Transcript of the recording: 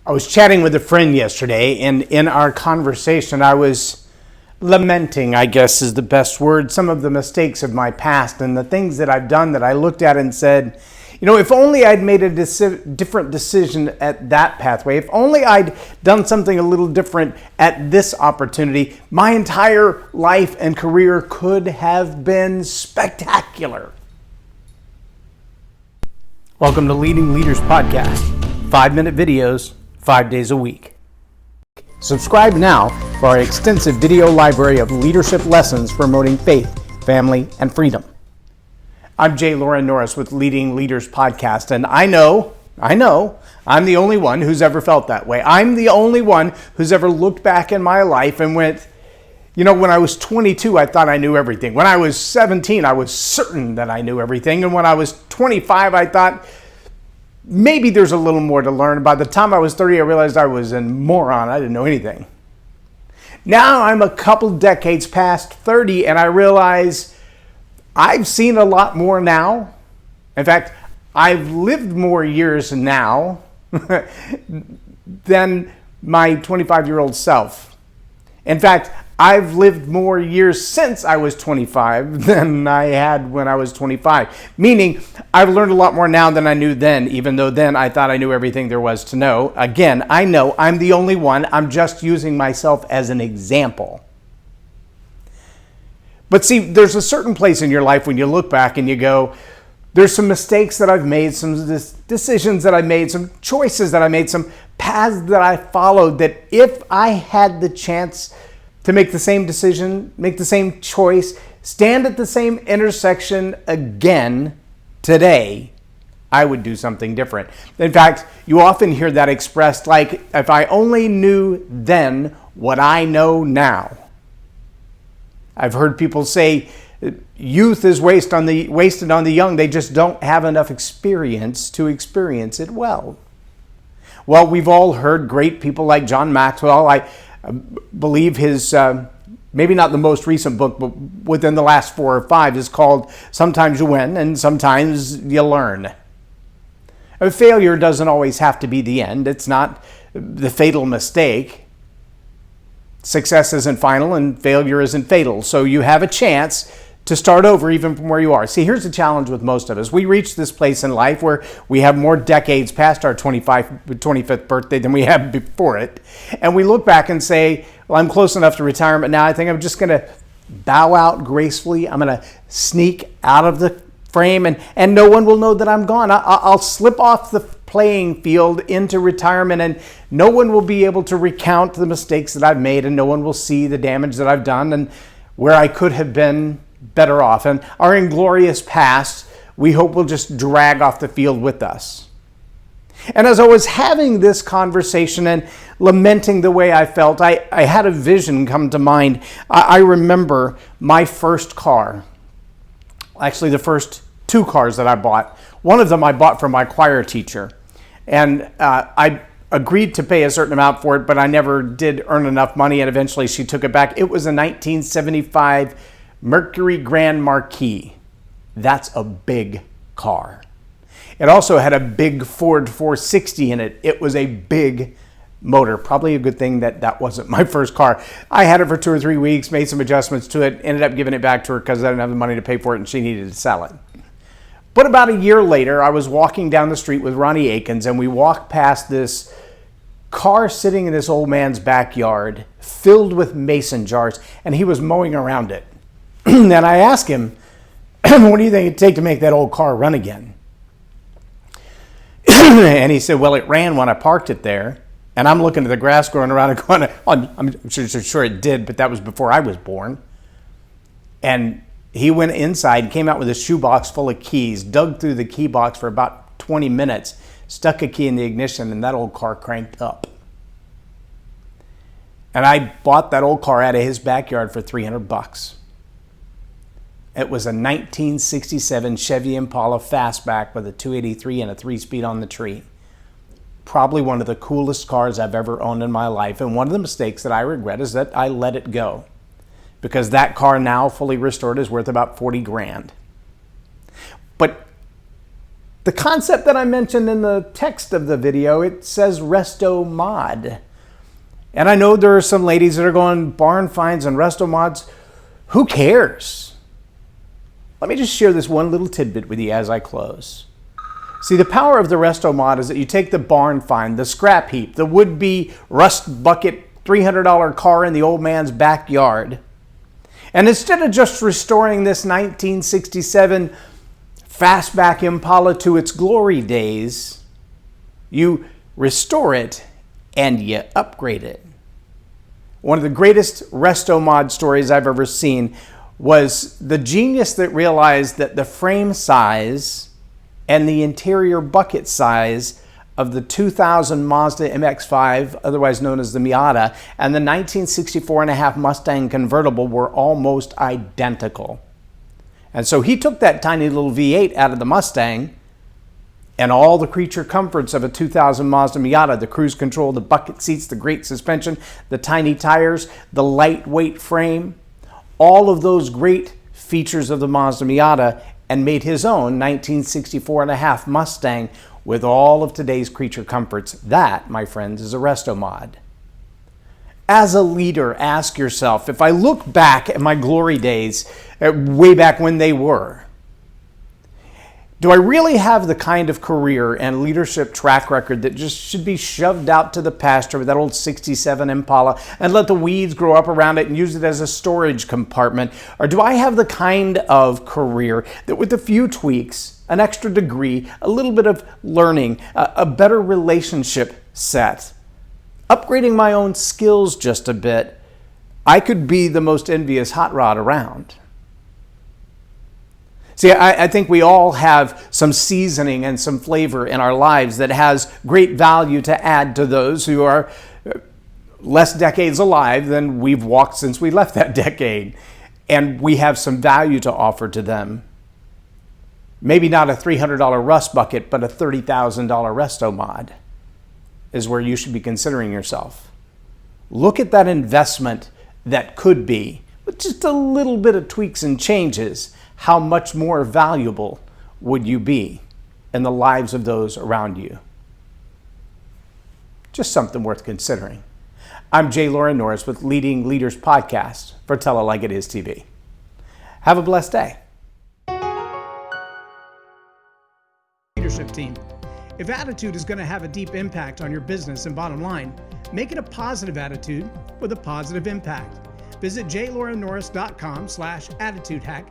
I was chatting with a friend yesterday, and in our conversation, I was lamenting, I guess is the best word, some of the mistakes of my past and the things that I've done that I looked at and said, if only I'd made a different decision at that pathway, if only I'd done something a little different at this opportunity, my entire life and career could have been spectacular. Welcome to Leading Leaders Podcast, 5-minute videos, 5 days a week. Subscribe now for our extensive video library of leadership lessons promoting faith, family, and freedom. I'm Loren Norris with Leading Leaders Podcast, and I know, I'm the only one who's ever felt that way. I'm the only one who's ever looked back in my life and went, when I was 22, I thought I knew everything. When I was 17, I was certain that I knew everything. And when I was 25, I thought, maybe there's a little more to learn. By the time I was 30, I realized I was a moron. I didn't know anything. Now I'm a couple decades past 30, and I realize I've seen a lot more now. In fact, I've lived more years now than my 25-year-old self. In fact, I've lived more years since I was 25 than I had when I was 25. Meaning, I've learned a lot more now than I knew then, even though then I thought I knew everything there was to know. Again, I know I'm the only one. I'm just using myself as an example. But see, there's a certain place in your life when you look back and you go, there's some mistakes that I've made, some decisions that I made, some choices that I made, some paths that I followed that if I had the chance to make the same decision, make the same choice, stand at the same intersection again today, I would do something different. In fact, you often hear that expressed like, if I only knew then what I know now. I've heard people say youth is wasted on the young. They just don't have enough experience to experience it well. Well, we've all heard great people like John Maxwell. I believe his, maybe not the most recent book, but within the last 4 or 5 is called Sometimes You Win and Sometimes You Learn. A failure doesn't always have to be the end. It's not the fatal mistake. Success isn't final and failure isn't fatal. So you have a chance to start over even from where you are. See, here's the challenge with most of us. We reach this place in life where we have more decades past our 25th birthday than we have before it. And we look back and say, well, I'm close enough to retirement now. I think I'm just going to bow out gracefully. I'm going to sneak out of the frame and no one will know that I'm gone. I'll slip off the playing field into retirement and no one will be able to recount the mistakes that I've made and no one will see the damage that I've done and where I could have been better off. And our inglorious past, we hope will just drag off the field with us. And as I was having this conversation and lamenting the way I felt, I had a vision come to mind. I remember my first car. Actually, the first 2 cars that I bought. One of them I bought from my choir teacher. And I agreed to pay a certain amount for it, but I never did earn enough money, and eventually she took it back. It was a 1975 Mercury Grand Marquis. That's a big car. It also had a big Ford 460 in it. It was a big motor. Probably a good thing that that wasn't my first car. I had it for 2 or 3 weeks, made some adjustments to it, ended up giving it back to her because I didn't have the money to pay for it and she needed to sell it. But about a year later, I was walking down the street with Ronnie Akins and we walked past this car sitting in this old man's backyard filled with mason jars and he was mowing around it. And I asked him, what do you think it'd take to make that old car run again? And he said, well, it ran when I parked it there. And I'm looking at the grass growing around and going, I'm sure it did, but that was before I was born. And he went inside, came out with a shoebox full of keys, dug through the key box for about 20 minutes, stuck a key in the ignition, and that old car cranked up. And I bought that old car out of his backyard for $300. It was a 1967 Chevy Impala fastback with a 283 and a 3-speed on the tree. Probably one of the coolest cars I've ever owned in my life. And one of the mistakes that I regret is that I let it go. Because that car now, fully restored, is worth about $40,000. But The concept that I mentioned in the text of the video, it says Restomod. And I know there are some ladies that are going, barn finds and Restomods. Who cares? Let me just share this one little tidbit with you as I close. See, the power of the Restomod is that you take the barn find, the scrap heap, the would-be rust bucket $300 car in the old man's backyard, and instead of just restoring this 1967 fastback Impala to its glory days, you restore it and you upgrade it. One of the greatest Restomod stories I've ever seen was the genius that realized that the frame size and the interior bucket size of the 2000 Mazda MX-5, otherwise known as the Miata, and the 1964.5 Mustang convertible were almost identical. And so he took that tiny little V8 out of the Mustang and all the creature comforts of a 2000 Mazda Miata, the cruise control, the bucket seats, the great suspension, the tiny tires, the lightweight frame, all of those great features of the Mazda Miata, and made his own 1964.5 Mustang with all of today's creature comforts. That, my friends, is a Restomod. As a leader, ask yourself, if I look back at my glory days, way back when they were, do I really have the kind of career and leadership track record that just should be shoved out to the pasture with that old 67 Impala and let the weeds grow up around it and use it as a storage compartment? Or do I have the kind of career that with a few tweaks, an extra degree, a little bit of learning, a better relationship set, upgrading my own skills just a bit, I could be the most envious hot rod around? See, I think we all have some seasoning and some flavor in our lives that has great value to add to those who are less decades alive than we've walked since we left that decade. And we have some value to offer to them. Maybe not a $300 rust bucket, but a $30,000 Restomod is where you should be considering yourself. Look at that investment that could be, with just a little bit of tweaks and changes. How much more valuable would you be in the lives of those around you? Just something worth considering. I'm Loren Norris with Leading Leaders Podcast for Tell It Like It Is TV. Have a blessed day. Leadership team. If attitude is going to have a deep impact on your business and bottom line, make it a positive attitude with a positive impact. Visit jlorennorris.com/attitude hack